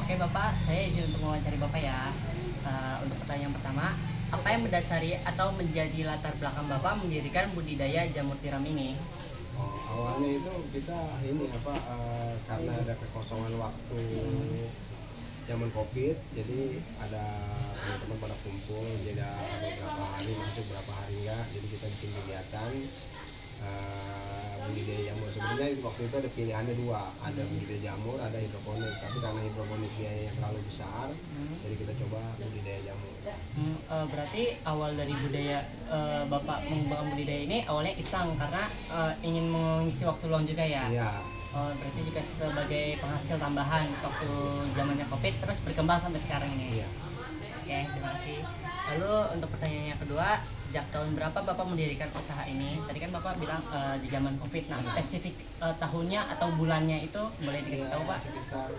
Oke Bapak, saya izin untuk mewawancari Bapak ya. Untuk pertanyaan pertama, apa yang mendasari atau menjadi latar belakang Bapak mendirikan budidaya jamur tiram ini? Oh, awalnya itu kita ini karena ada kekosongan waktu zaman COVID, jadi ada teman-teman pada kumpul, jadi ada beberapa hari masuk, beberapa hari enggak, jadi kita bikin kegiatan budidaya jamur. Sebenarnya waktu itu ada pilihannya dua, ada budidaya jamur, ada hidroponik, tapi karena hidroponik biayanya terlalu besar, jadi kita coba budidaya jamur. Berarti awal dari budaya Bapak mengembangkan budidaya ini awalnya iseng karena ingin mengisi waktu luang juga ya? Iya. Berarti juga sebagai penghasil tambahan waktu zamannya COVID terus berkembang sampai sekarang ini. Iya. Oke, terima kasih. Lalu untuk pertanyaan yang kedua, sejak tahun berapa Bapak mendirikan usaha ini? Tadi kan Bapak bilang di zaman COVID. Nah, spesifik tahunnya atau bulannya itu boleh dikasih tahu Pak? Sekitar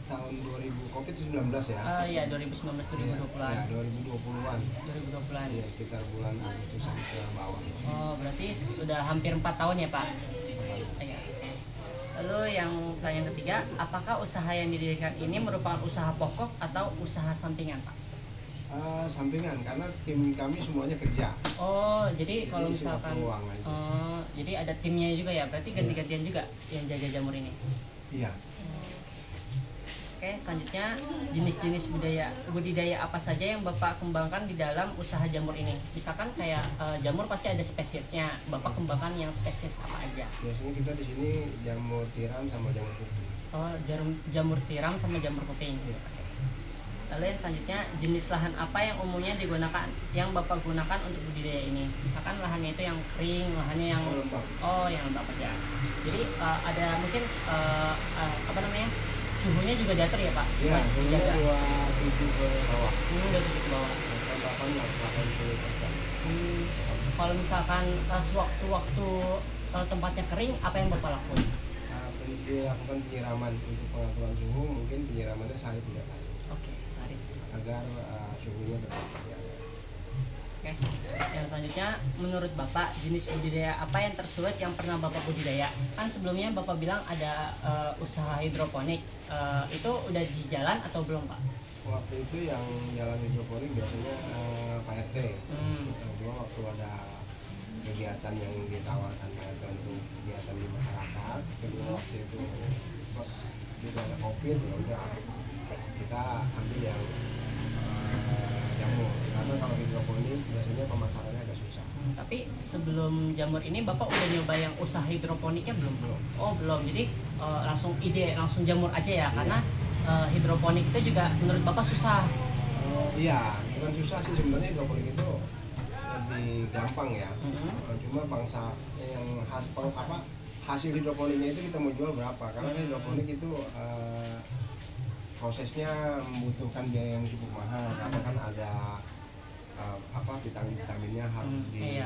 tahun 2000 COVID-19 ya. Iya, 2019-2020-an. Ya, 2020-an. 2020-an. Iya, sekitar bulan Agustusan ke bawah. Oh, berarti sudah hampir 4 tahun ya Pak? Iya. Lalu yang pertanyaan ketiga, apakah usaha yang didirikan ini merupakan usaha pokok atau usaha sampingan Pak? Sampingan, karena tim kami semuanya kerja. Oh, jadi kalau Jadi cuma misalkan peluang aja. jadi ada timnya juga ya, berarti ganti-gantian juga yang jaga jamur ini. Iya. Oke, selanjutnya jenis-jenis budidaya apa saja yang Bapak kembangkan di dalam usaha jamur ini? Misalkan kayak jamur pasti ada spesiesnya, Bapak kembangkan yang spesies apa aja? Biasanya kita di sini jamur tiram sama jamur kuping. Oh, jamur tiram sama jamur kuping. Iya. Lalu yang selanjutnya, jenis lahan apa yang umumnya digunakan, yang Bapak gunakan untuk budidaya ini? Misalkan lahannya itu yang kering, lahannya yang Lembab. yang lembab aja. Jadi ada mungkin suhunya juga diatur ya Pak? Iya, Buat ini dijaga. 27 ke bawah. Udah tutup ke bawah. Tambahkan 80%. Kalau misalkan sewaktu-waktu tempatnya kering, apa yang Bapak lakukan? Dilakukan penyiraman untuk pengaturan suhu, mungkin penyiramannya sehari 3 kali Oke, sehari. agar suhunya tetap terjaga. Oke. Yang selanjutnya, menurut Bapak jenis budidaya apa yang tersulit yang pernah Bapak budidaya? Kan sebelumnya Bapak bilang ada usaha hidroponik, itu udah di jalan atau belum Pak? Waktu itu yang jalan hidroponik biasanya Pak RT. Kedua waktu ada kegiatan yang ditawarkan Pak RT untuk kegiatan di masyarakat. Kedua waktu itu pas juga ada COVID, ya udah kita ambil yang jamur. Karena kalau hidroponik biasanya pemasarannya agak susah. Tapi sebelum jamur ini Bapak udah nyoba yang usaha hidroponiknya belum? Oh belum, jadi langsung jamur aja ya, karena hidroponik itu juga menurut Bapak susah. Iya, bukan susah sih sebenarnya, hidroponik itu lebih gampang ya. Cuma bangsa yang hasil hidroponiknya itu kita mau jual berapa? Karena hidroponik itu prosesnya membutuhkan biaya yang cukup mahal, karena kan ada vitaminnya harus di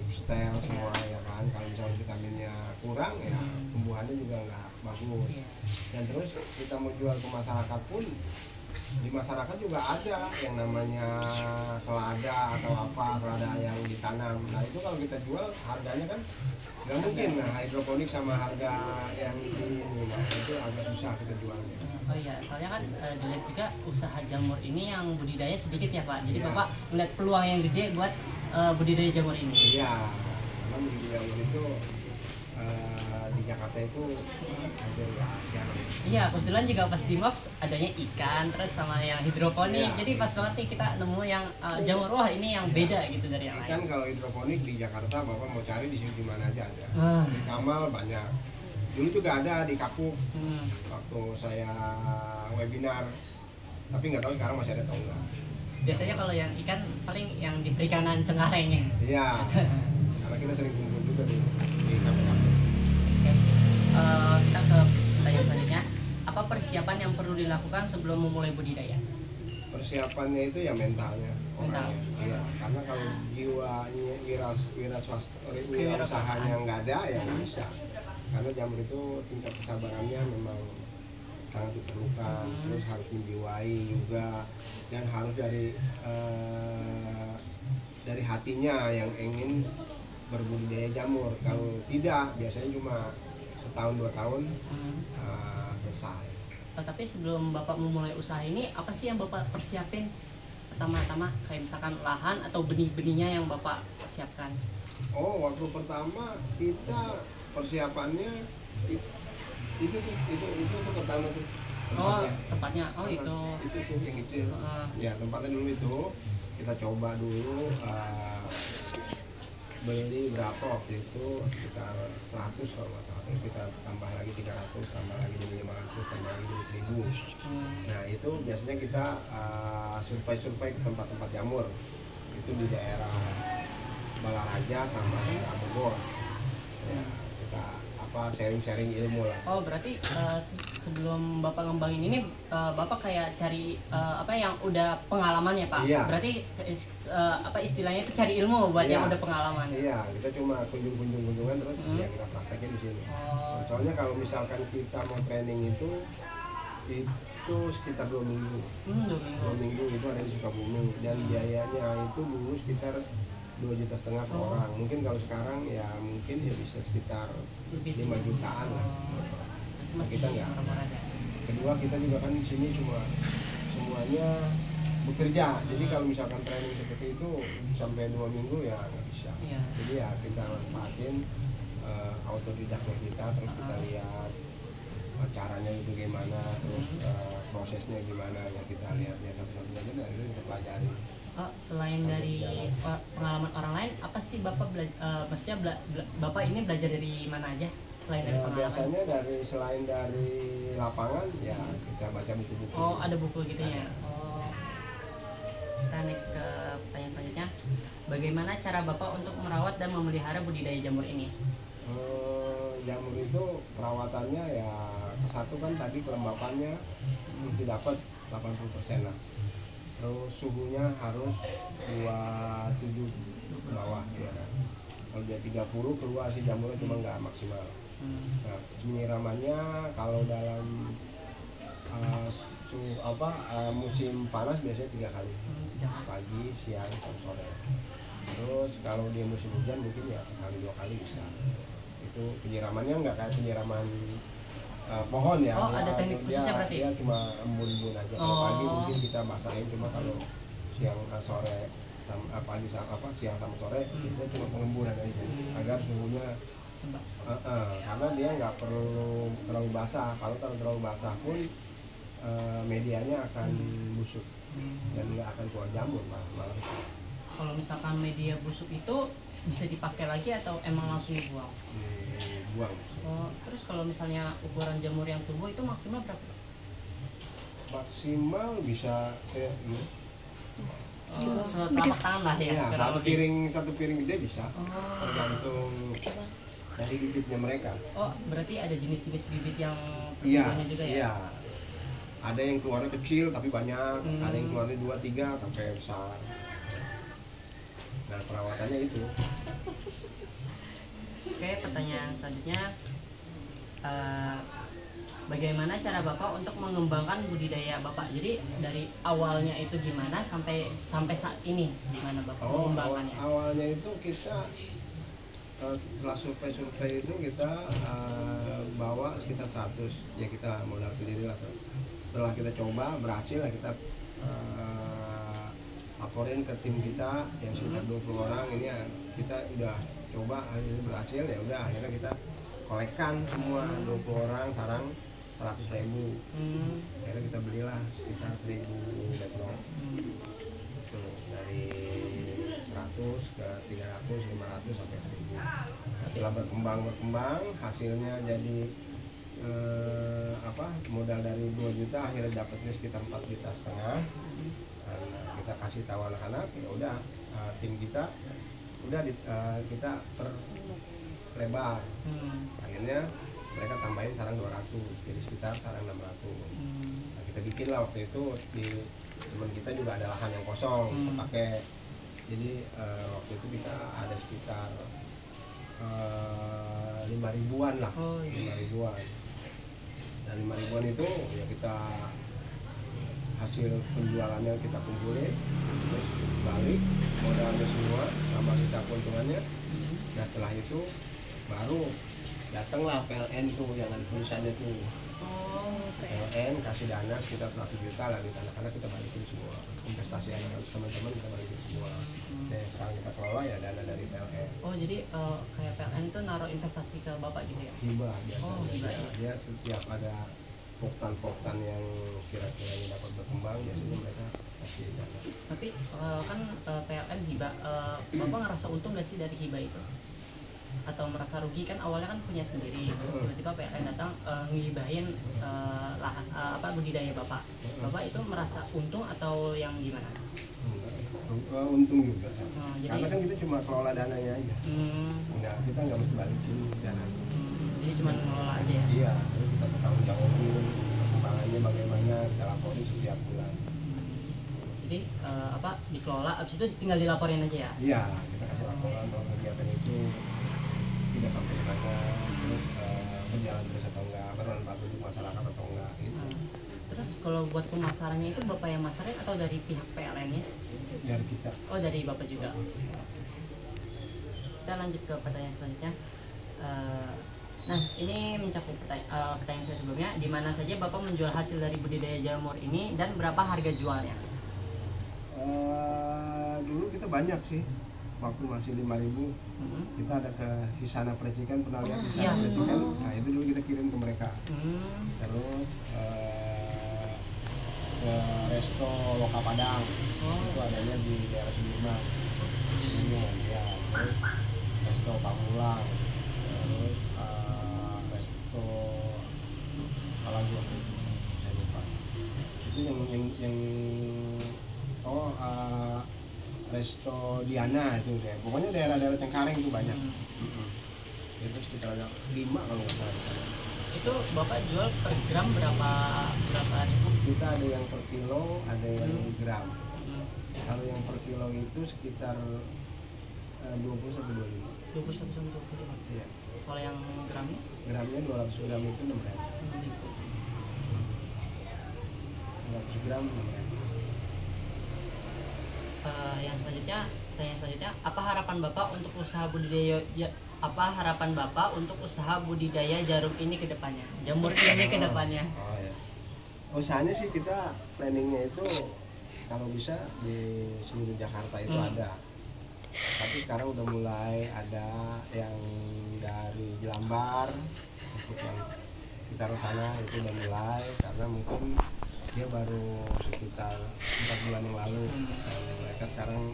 setel semua ya kan. Kalau misalnya vitaminnya kurang ya tumbuhannya juga nggak bagus. Dan terus kita mau jual ke masyarakat pun, di masyarakat juga ada yang namanya selada atau selada yang ditanam. Nah itu kalau kita jual harganya kan nggak mungkin. Nah hidroponik sama harga yang ini itu agak susah kita jualnya. Oh iya, soalnya kan dilihat juga usaha jamur ini yang budidaya sedikit ya Pak. Jadi Iya. Bapak melihat peluang yang gede buat budidaya jamur ini. Iya, karena budidaya jamur itu di Jakarta itu hampir jarang. Iya, kebetulan juga pas di Maps adanya ikan, terus sama yang hidroponik. Iya. Jadi pas banget nih kita nemu yang jamur, wah ini yang beda gitu dari yang Ikan lain. kalau hidroponik di Jakarta Bapak mau cari di sini di mana aja ada. Ah. Di Kamal banyak. Dulu juga ada di Kapuk Hmm. waktu saya webinar. Tapi nggak tahu sekarang masih ada atau enggak. Biasanya kalau yang ikan paling yang di perikanan Cengkareng ya. Iya. Karena kita sering kumpul juga di Kapuk. Oke. Kita ke pertanyaan selanjutnya. Apa persiapan yang perlu dilakukan sebelum memulai budidaya? Persiapannya itu ya mentalnya Mental. orangnya. Iya, karena kalau jiwanya wirausahaanya nggak ada ya nggak bisa. Karena jamur itu tingkat kesabarannya memang sangat diperlukan, terus harus menjiwai juga, dan harus dari hatinya yang ingin berbudidaya jamur. Kalau tidak, biasanya cuma setahun 2 tahun selesai. Tapi sebelum Bapak memulai usaha ini, apa sih yang Bapak persiapin pertama-tama, kayak misalkan lahan atau benih-benihnya yang Bapak siapkan? Oh, waktu pertama kita persiapannya itu pertama tuh tempatnya. itu tuh yang kecil. Ya, tempatnya dulu itu kita coba dulu beli berapa waktu itu, sekitar 100 kalau nggak salah, terus kita tambah lagi 300, tambah lagi jadi 500, tambah lagi jadi 1000. Nah itu biasanya kita survei ke tempat-tempat jamur itu di daerah Balaraja sama daerah Bogor. Ya, kita sharing ilmu lah. Oh, berarti sebelum Bapak ngembangin ini Bapak kayak cari yang udah pengalaman ya, Pak? Iya. Berarti istilahnya itu cari ilmu buat yang udah pengalaman. Iya, kita cuma kunjungan terus ya kita praktekin di sini. Soalnya kalau misalkan kita mau training itu sekitar 2 minggu. 2 minggu itu ada di Sukabumi, dan biayanya itu dulu sekitar 2,5 juta per orang. Mungkin kalau sekarang ya mungkin ya bisa sekitar 5 jutaan lah. Nah, kita nggak. Kedua, kita juga kan di sini cuma semuanya bekerja. Jadi kalau misalkan training seperti itu sampai 2 minggu ya nggak bisa. Jadi ya kita manfaatin autodidaknya kita, terus kita lihat caranya itu gimana, terus prosesnya gimana, ya kita lihat ya satu-satunya aja, dan itu kita pelajari. Selain dari pengalaman orang lain, apa sih Bapak Bapak ini belajar dari mana aja selain dari pengalaman? Biasanya selain dari lapangan ya kita baca buku-buku. Oh, ada buku gitu ya. Kita next ke pertanyaan selanjutnya. Bagaimana cara Bapak untuk merawat dan memelihara budidaya jamur ini? Jamur itu perawatannya ya, satu kan tadi kelembapannya mesti dapat 80% lah. Terus suhunya harus 27 ke bawah ya. Kalau dia 30 keluar si jamurnya, cuma nggak maksimal. Nah, penyiramannya kalau dalam musim panas biasanya 3 kali, pagi, siang, sama sore. Terus kalau dia musim hujan mungkin ya sekali 2 kali bisa. Itu penyiramannya nggak kayak penyiraman pohon ya. Ada teknik khususnya berarti? Dia cuma embun-embun aja. Kalau pagi mungkin kita basahin, cuma kalau siang sore pagi siang sama sore kita cuma pengemburan aja agar suhunya karena dia nggak perlu terlalu basah. Kalau terlalu basah pun medianya akan busuk dan nggak akan keluar jamur malah. Kalau misalkan media busuk itu bisa dipakai lagi atau emang langsung dibuang? Buang. Terus kalau misalnya ukuran jamur yang tumbuh itu maksimal berapa? Maksimal bisa setelapak tangan lah ya. Satu piring gede bisa. Tergantung dari bibitnya mereka. Berarti ada jenis-jenis bibit yang pertumbuhannya juga ya? Iya. Ada yang keluarnya kecil tapi banyak, ada yang keluarnya 2-3 sampai besar. Nah, perawatannya itu. Oke, pertanyaan selanjutnya, bagaimana cara Bapak untuk mengembangkan budidaya Bapak? Jadi dari awalnya itu gimana sampai saat ini gimana Bapak mengembangkannya? Awalnya itu kita setelah survei itu kita bawa sekitar 100, ya kita modal sendiri lah. Setelah kita coba berhasil, ya kita laporin ke tim kita yang sekitar 20 orang ini ya, kita udah coba hasilnya berhasil, ya udah akhirnya kita kolekkan semua 20 orang sarang 100.000. Akhirnya kita belilah sekitar 1.000 backlog. Dari 100 ke 300, 500 sampai 1.000. Setelah berkembang hasilnya jadi modal dari 2 juta akhirnya dapatnya sekitar 4,5 juta. Kita kasih tahu anak-anak, ya udah tim kita udah kita perlebar. Akhirnya mereka tambahin sarang 200, jadi sekitar sarang 600. Nah, kita bikin lah waktu itu di teman kita juga ada lahan yang kosong pakai. Jadi waktu itu kita ada sekitar 5.000-an lah. 5.000-an. Dan 5.000-an itu ya kita hasil penjualannya kita kumpulin, terus balik modalnya semua sama kita keuntungannya. Nah setelah itu baru datanglah PLN tuh yang ada tulisannya tuh. Oh, PLN kasih dana sekitar 100 juta lah di anak-anak kita balikin semua, investasi anak-anak teman-teman kita balikin semua. Dan yang sekarang kita kelola ya dana dari PLN. Oh jadi kayak PLN itu naruh investasi ke bapak gitu ya? Hibah biasanya. Oh, hibah. Dia setiap ada poktan-poktan yang kira-kira dapat berkembang biasanya mereka kasih dana. Tapi kan PLN hibah, bapak ngerasa untung nggak sih dari hibah itu? Atau merasa rugi? Kan awalnya kan punya sendiri, terus tiba-tiba PLN datang ngibahin lahan budidaya bapak. Bapak itu merasa untung atau yang gimana? Untung juga. Jadi, karena kan kita cuma kelola dananya aja. Enggak, kita nggak mesti balikin dana. Jadi cuma ngelola aja ya? Iya, terus kita bertanggung jawabin perkembangannya bagaimana, kita laporin setiap bulan. Jadi dikelola, abis itu tinggal dilaporin aja ya? Iya, kita kasih laporan bahwa kegiatan itu tidak sampai mana, terus berjalan terus atau enggak, bermanfaat untuk masyarakat atau enggak gitu. Terus kalau buat pemasarannya itu bapak yang masarin atau dari pihak PLN-nya? Dari kita. Oh dari bapak juga. Kita lanjut ke pertanyaan selanjutnya. Nah ini mencakup pertanyaan saya sebelumnya. Di mana saja bapak menjual hasil dari budidaya jamur ini dan berapa harga jualnya? Dulu kita banyak sih, waktu masih 5.000 kita ada ke Hisana Percikan, pernah lihat Hisana Percikan? Nah itu dulu kita kirim ke mereka. Terus ke Resto Loka Padang, itu adanya di daerah Sudirman. Ya, terus Resto Pamulang, terus Resto Kalagu, saya lupa. Itu yang Resto Diana itu deh. Pokoknya daerah-daerah Cengkareng itu banyak. Itu sekitar ada 5 kalau nggak salah di sana. Itu bapak jual per gram berapa ribu? Kita ada yang per kilo, ada yang gram. Kalau yang per kilo itu sekitar 20 sampai 25. 20 sampai 25. Iya. Kalau yang gramnya? Gramnya 200 gram itu 6.000. 200 gram 6.000. Yang selanjutnya, pertanyaan selanjutnya, apa harapan bapak untuk usaha budidaya jarum ini ke depannya, jamur ini ke depannya? Ya. Usahanya sih kita planningnya itu kalau bisa di seluruh Jakarta itu ada. Tapi sekarang udah mulai ada yang dari Jelambar untuk yang sekitar sana itu udah mulai, karena mungkin dia baru sekitar 4 bulan yang lalu, dan mereka sekarang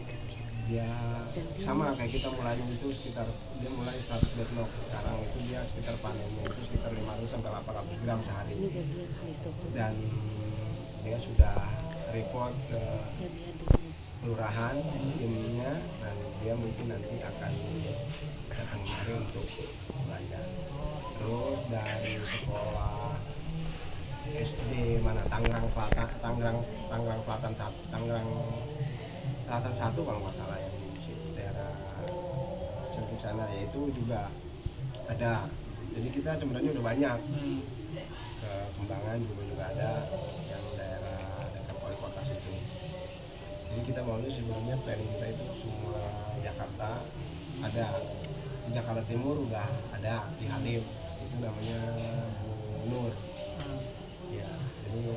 dia sama kayak kita mulainya itu sekitar, dia mulai 100 deadlock, sekarang itu dia sekitar panennya itu sekitar 500 sampai 800 gram sehari, dan dia sudah report ke kelurahan timnya, dan dia mungkin nanti akan datang kemari untuk belajar. Terus dari sekolah SD mana Tangerang Selatan satu kalau nggak salah ya, di daerah Cirebon sana, yaitu juga ada. Jadi kita sebenarnya udah banyak ke Kembangan juga ada, yang daerah dekat wali kota situ. Jadi kita maunya sebenarnya planning kita itu semua Jakarta ada. Di Jakarta Timur udah ada di Halim, itu namanya Bu Nur. Ya, jadi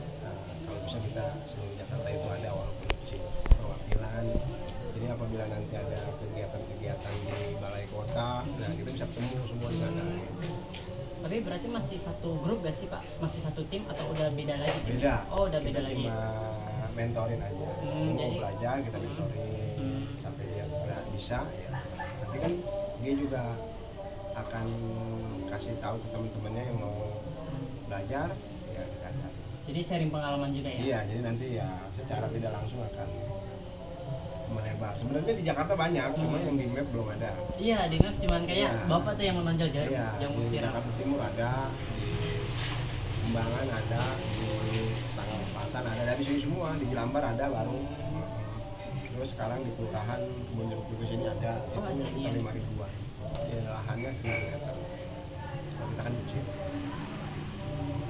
kalau bisa kita seluruh Jakarta itu ada, walaupun kecil perwakilan. Jadi apabila nanti ada kegiatan-kegiatan di balai kota, nah kita bisa ketemu semua di sana. Tapi berarti masih satu grup gak sih Pak? Masih satu tim atau udah beda lagi? Beda. Oh udah kita beda lagi. Kita cuma mentorin aja. Mau belajar kita mentorin sampai dia bisa. Ya. Nanti kan dia juga akan kasih tahu ke teman-temannya yang mau belajar. Ya kita akan. Jadi sharing pengalaman juga ya? Iya, jadi nanti ya secara tidak langsung akan melebar. Sebenarnya di Jakarta banyak, cuma yang di map belum ada. Iya, di map cuman kayak bapak tuh yang menonjol jarum. Iya, di Jakarta Timur ada, di Kembangan ada, di Tangerang Selatan ada, dari sini semua, di Jelambar ada baru. Terus sekarang di Kelurahan Kebun Jeruk juga sini ada, itu sekitar 5.000-an. Ya, lahannya 1.000 meter. Kalau kita kan kecil.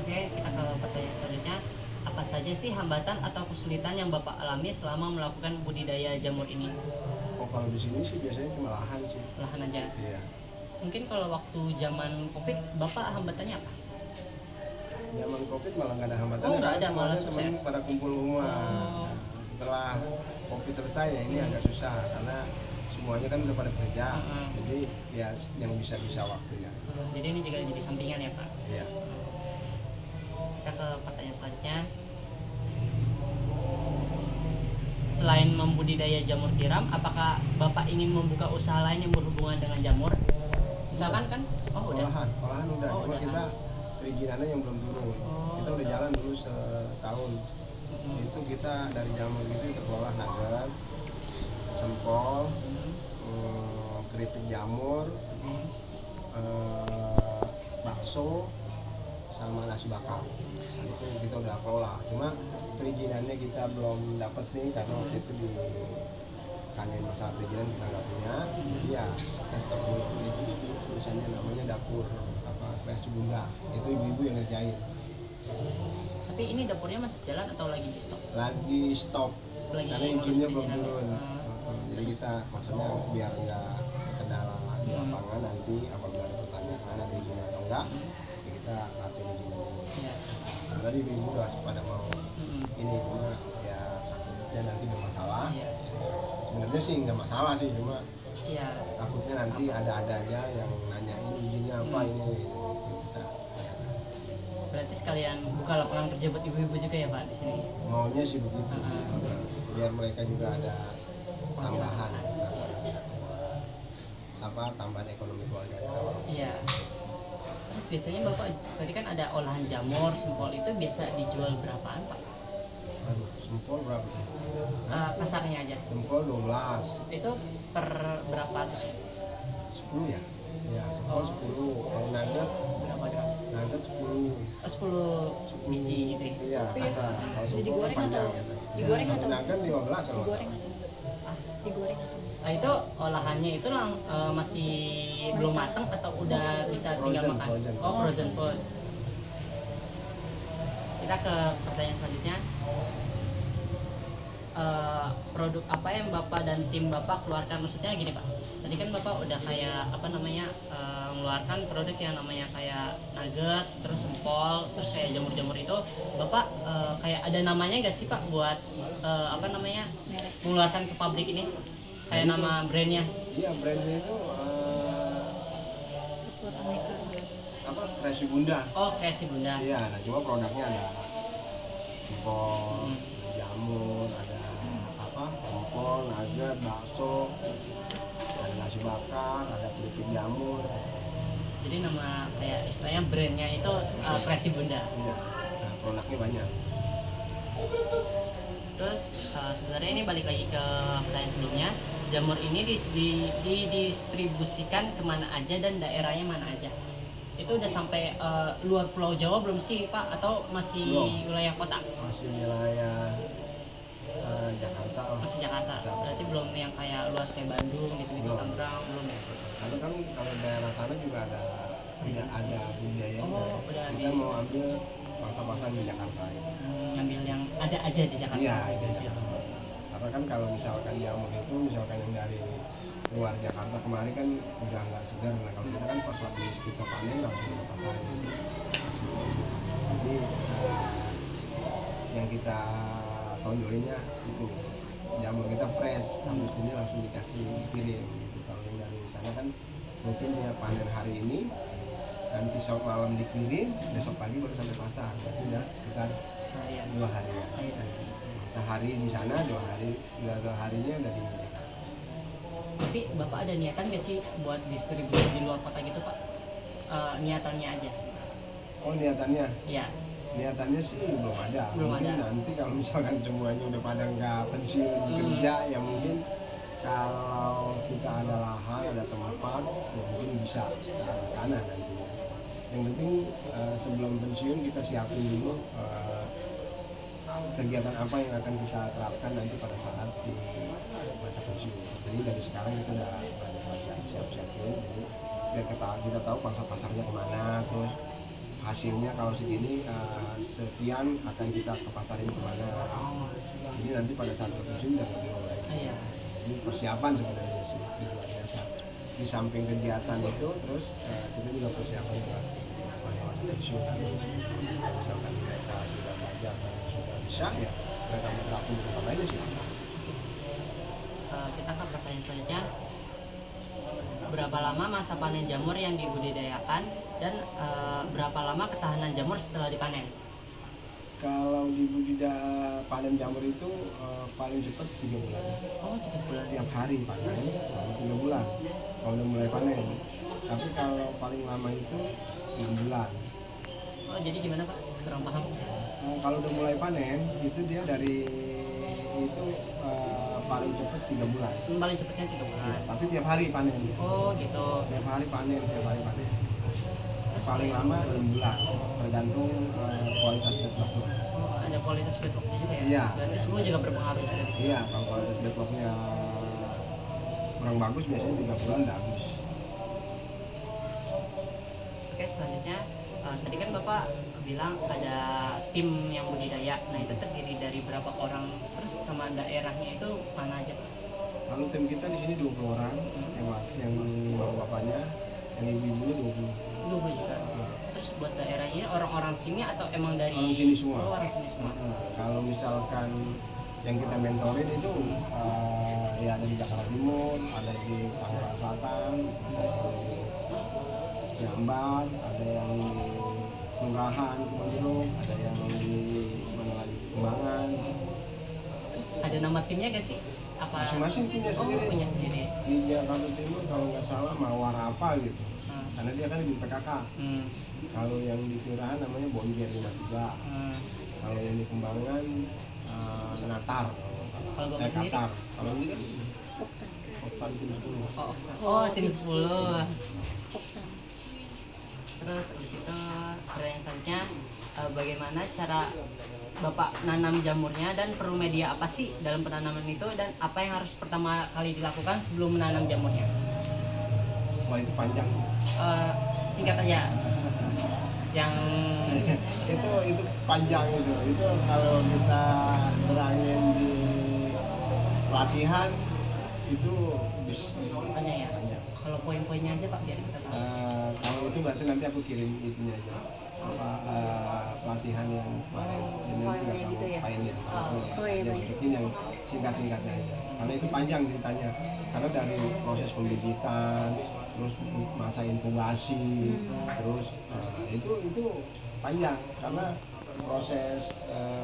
Oke, kita ke pertanyaan selanjutnya. Apa saja sih hambatan atau kesulitan yang Bapak alami selama melakukan budidaya jamur ini? Oh, kalau di sini sih biasanya cuma lahan sih. Lahan aja. Iya. Mungkin kalau waktu zaman COVID Bapak hambatannya apa? Zaman COVID malah nggak ada hambatan. Oh, nggak ada, malah teman sukses. pada kumpul rumah. Oh. Setelah COVID selesai ya ini agak susah karena semuanya kan udah pada kerja. Jadi ya yang bisa-bisa waktunya. Jadi ini juga jadi sampingan ya Pak? Iya. Kita ke pertanyaan selanjutnya. Selain membudidaya jamur tiram, apakah Bapak ingin membuka usaha lain yang berhubungan dengan jamur? Misalkan kan? Oh udah. Olahan udah. Oh, Cuma udah. kita perizinannya yang belum turun. Oh, Kita udah udah. jalan dulu setahun. Itu kita dari jamur gitu kita olah nugget, sempol, keripik jamur, bakso, sama nasi bakar. Nah, itu kita udah kelola. Cuma perizinannya kita belum dapat nih karena waktu itu di tanyain masalah perizinan kita nggak punya. Jadi ya kita stop dulu. Itu tulisannya namanya dapur kreasi bunda. Itu ibu-ibu yang ngerjain. Tapi ini dapurnya masih jalan atau lagi di stop? Lagi stop. Lagi Karena ngurus izinnya belum perizinan. turun. Jadi kita maksudnya biar nggak kendala di lapangan nanti apabila ada pertanyaan ada izin atau enggak, ya kita lapin izinnya dulu. Ya. Nah, tadi ibu udah pada mau ini cuma ya takutnya nanti bermasalah. Iya. Sebenarnya sih nggak masalah sih, cuma Iya. takutnya nanti ada aja yang nanya ini izinnya apa ini. Kita ya, Berarti sekalian buka lapangan kerja buat ibu-ibu juga ya Pak di sini? maunya sih begitu. Biar mereka juga ada tambahan tambahan ekonomi keluarga. Iya. Terus biasanya Bapak tadi kan ada olahan jamur, sempol itu biasa dijual berapaan Pak? Aduh, sempol berapa sih? Kasarnya aja. Sempol 12. Itu per berapa tuh? 10 ya? Ya, sempol 10. Kalau nugget Berapa gram? 10. 10 biji gitu ya? Iya, kasar. Kalau sempol digoreng panjang atau- gitu. digoreng Kalau atau- nugget 15 kalau Digoreng atau digoreng atau Itu olahannya itu masih belum matang atau udah bisa tinggal Frozen, makan? frozen. Oh, frozen food. Kita ke pertanyaan selanjutnya. Produk apa yang Bapak dan tim Bapak keluarkan? Maksudnya gini Pak, tadi kan Bapak udah kayak mengeluarkan produk yang namanya kayak nugget, terus sempol, terus kayak jamur-jamur itu Bapak kayak ada namanya nggak sih Pak buat mengeluarkan ke pabrik ini? Kayak nama brandnya? Iya, brandnya itu kreasi bunda. Oh, kreasi bunda. Iya, nah cuma produknya ada sempol, jamur, ada sempol, nugget, bakso, ada nasi bakar, ada keripik jamur. Jadi nama kayak istilahnya brandnya itu kreasi bunda. Iya, nah produknya banyak. Terus sebenarnya ini balik lagi ke pertanyaan sebelumnya, jamur ini didistribusikan kemana aja dan daerahnya mana aja? Itu udah sampai luar Pulau Jawa belum sih Pak? Atau masih Belum. wilayah kota? Masih wilayah Jakarta. Masih Jakarta. Berarti belum yang kayak luas kayak Bandung gitu-gitu, Belum. Tangerang belum ya? Karena kan kalau daerah sana juga ada budayanya. Oh, udah Kita mau ambil pasar-pasar di Jakarta. Ngambil yang ada aja di Jakarta. Iya, maksudnya di sih. Jakarta. Karena kan kalau misalkan jamur itu misalkan yang dari luar Jakarta kemarin kan udah nggak segar. Nah kalau kita kan pas habis kita panen langsung kita pasarin. Jadi yang kita tonjolinnya itu jamur kita fresh, habis ini langsung dikasih dikirim. Gitu. Kalau yang dari sana kan mungkin dia panen hari ini, nanti sore malam dikirim, besok pagi baru sampai pasar. Berarti udah sekitar Seharian. 2 hari ya. Iya. Sehari di sana, 2 harinya udah di Jakarta. Tapi Bapak ada niatan gak sih buat distribusi di luar kota gitu Pak? Niatannya aja. Oh niatannya? Iya. Niatannya sih belum ada. Belum Mungkin ada. nanti kalau misalkan semuanya udah pada nggak pensiun kerja ya mungkin kalau kita ada lahan, ada tempat, ya mungkin bisa ke sana nantinya. Yang penting sebelum pensiun kita siapin dulu kegiatan apa yang akan kita terapkan nanti pada saat di masa pensiun. Jadi dari sekarang kita udah siap-siapin. Jadi biar kita tahu pasar-pasarnya kemana, terus hasilnya kalau segini sekian akan kita ke pasarin kemana. Jadi nanti pada saat pensiun udah lebih mulai. Iya. Ini persiapan sebenarnya sih, luar biasa. di samping kegiatan itu terus kita juga persiapan buat masa-masa pensiun. Misalkan mereka sudah belajar dan sudah bisa ya mereka menerapkan di tempat lainnya sih. Kita ke pertanyaan selanjutnya, berapa lama masa panen jamur yang dibudidayakan dan berapa lama ketahanan jamur setelah dipanen? Kalau di budidaya panen jamur itu paling cepat 3 bulan. Oh, 3 bulan. Tiap hari panen selama 3 bulan. Kalau udah mulai panen. Tapi kalau paling lama itu 6 bulan. Oh, jadi gimana Pak? Kurang paham. Kalau udah mulai panen itu dia dari itu paling cepat 3 bulan. Paling cepatnya 3 bulan. Tapi tiap hari panen. Oh, gitu. Tiap hari panen. Paling lama 6 bulan. Tergantung kualitas deadlocknya. Oh, ada kualitas bedrocknya juga ya? Iya. Berarti semua juga berpengaruh dari situ. Iya, kalau kualitas deadlocknya kurang bagus biasanya 3 bulan udah habis. Oke, selanjutnya tadi kan Bapak bilang ada tim yang budidaya. Nah, itu terdiri dari berapa orang? Terus sama daerahnya itu mana aja? Kalau tim kita di sini 20 orang, yang bapaknya, yang ibu-ibunya 20. 20 juga. Terus buat daerahnya orang-orang sini atau emang dari Orang sini semua. Oh, orang sini semua. Kalau misalkan yang kita mentorin itu ya ada di Jakarta Timur, ada di Tangerang Selatan, ada yang di Jamban, ada yang di Kelurahan Kebonjeruk, ada yang di mana lagi Kembangan. Terus ada nama timnya gak sih? Apa Masing-masing punya sendiri. Oh, punya sendiri. Di Jakarta Timur kalau nggak salah Mawar apa gitu. Karena dia kan di PKK. Kalau yang di Kelurahan namanya Bonjer 53. Kalau yang di Kembangan Natar. Kalau Bapak sendiri? Katar. Kalau ini kan Oktan. Oktan tim 10. Oh, tim 10. Oktan. Terus habis itu pertanyaan selanjutnya, bagaimana cara Bapak nanam jamurnya dan perlu media apa sih dalam penanaman itu dan apa yang harus pertama kali dilakukan sebelum menanam jamurnya? Wah itu panjang. Singkat aja. Yang itu panjang itu kalau kita terangin di pelatihan itu bisa panjang ya. panjang. Kalau poin-poinnya aja Pak biar kita tahu. Kalau itu berarti nanti aku kirim itunya aja pelatihan yang kemarin ini tidak gitu tahu ya? filenya Oh, iya, yang baik. bikin yang singkat-singkatnya aja karena itu panjang ceritanya karena dari proses pembibitan terus masa inkubasi terus itu panjang karena proses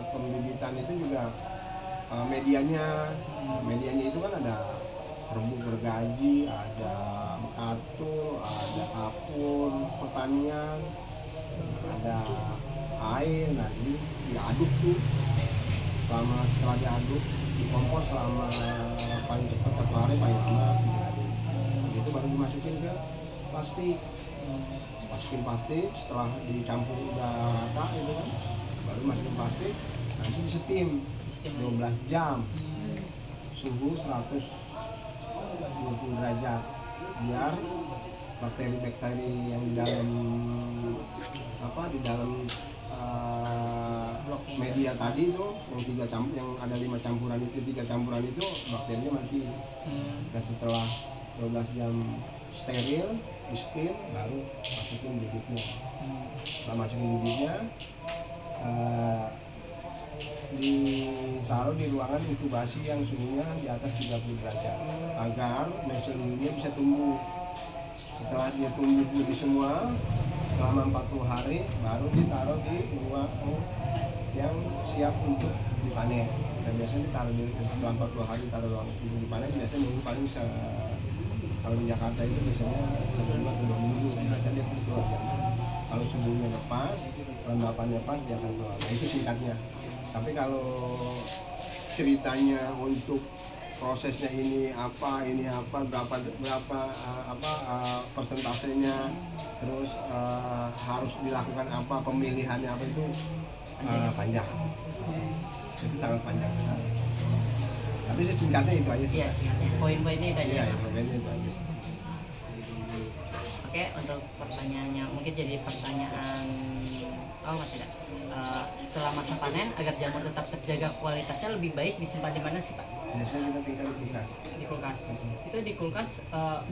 pembibitan itu juga medianya itu kan ada serbuk gergaji, ada katul, ada kapur pertanian, ada air. Nah ini diaduk tuh setelah diaduk dikompos selama paling cepat 1 hari paling lama diaduk. Itu baru dimasukin ke plastik. Masukin plastik setelah dicampur udah rata itu kan baru masukin plastik nanti disetim 12 jam suhu 120 derajat biar bakteri-bakteri yang di dalam media tadi itu yang ada 5 campuran itu 3 campuran itu bakterinya mati. Dan setelah 12 jam steril di steam baru masukin bibitnya. Setelah masukin bibitnya ditaruh di ruangan inkubasi yang suhunya di atas 30 derajat agar meselurnya bisa tumbuh. Setelah dia tumbuh jadi semua selama 40 hari baru ditaruh di ruang yang siap untuk dipanen. Dan biasanya ditaruh di setelah 40 hari ditaruh ruang untuk dipanen biasanya minggu paling bisa kalau di Jakarta itu biasanya sebulan atau 2 minggu biasanya dia keluar. Kalau suhunya lepas, kelembapannya pas dia akan keluar. Nah itu singkatnya. Tapi kalau ceritanya untuk prosesnya ini apa berapa persentasenya terus harus dilakukan apa pemilihannya apa itu panjang itu sangat panjang tapi singkatnya itu aja sih. Iya singkatnya poin-poinnya itu aja. Iya poinnya itu aja. Oke, untuk pertanyaannya mungkin jadi pertanyaan masih ada. Setelah masa panen agar jamur tetap terjaga kualitasnya lebih baik disimpan di mana sih Pak? Biasanya kita tinggal di kulkas. Di kulkas. Itu di kulkas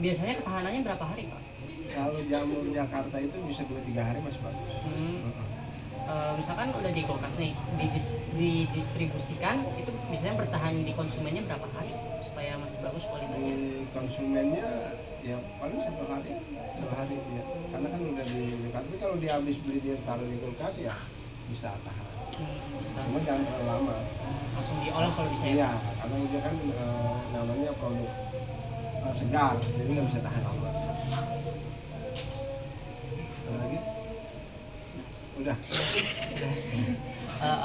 biasanya ketahanannya berapa hari, Pak? Kalau jamur Jakarta itu bisa 2-3 hari Mas Pak. Misalkan udah di kulkas nih, didistribusikan, itu biasanya bertahan di konsumennya berapa hari supaya masih bagus kualitasnya? Konsumennya ya paling 1 hari ya. Karena kan udah di tapi kalau dia habis beli dia taruh di kulkas ya bisa tahan. Cuma jangan terlalu lama. Langsung diolah kalau bisa ya? Iya, karena dia kan namanya produk segar, jadi nggak bisa tahan lama. Ada lagi? Udah.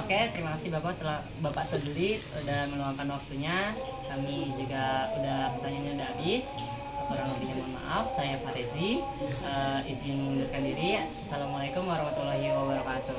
Oke, terima kasih Bapak Sebelit udah meluangkan waktunya. Kami juga pertanyaannya udah habis. Kurang lebihnya mohon maaf. Saya Farezi, izin mundurkan diri. Assalamualaikum warahmatullahi wabarakatuh.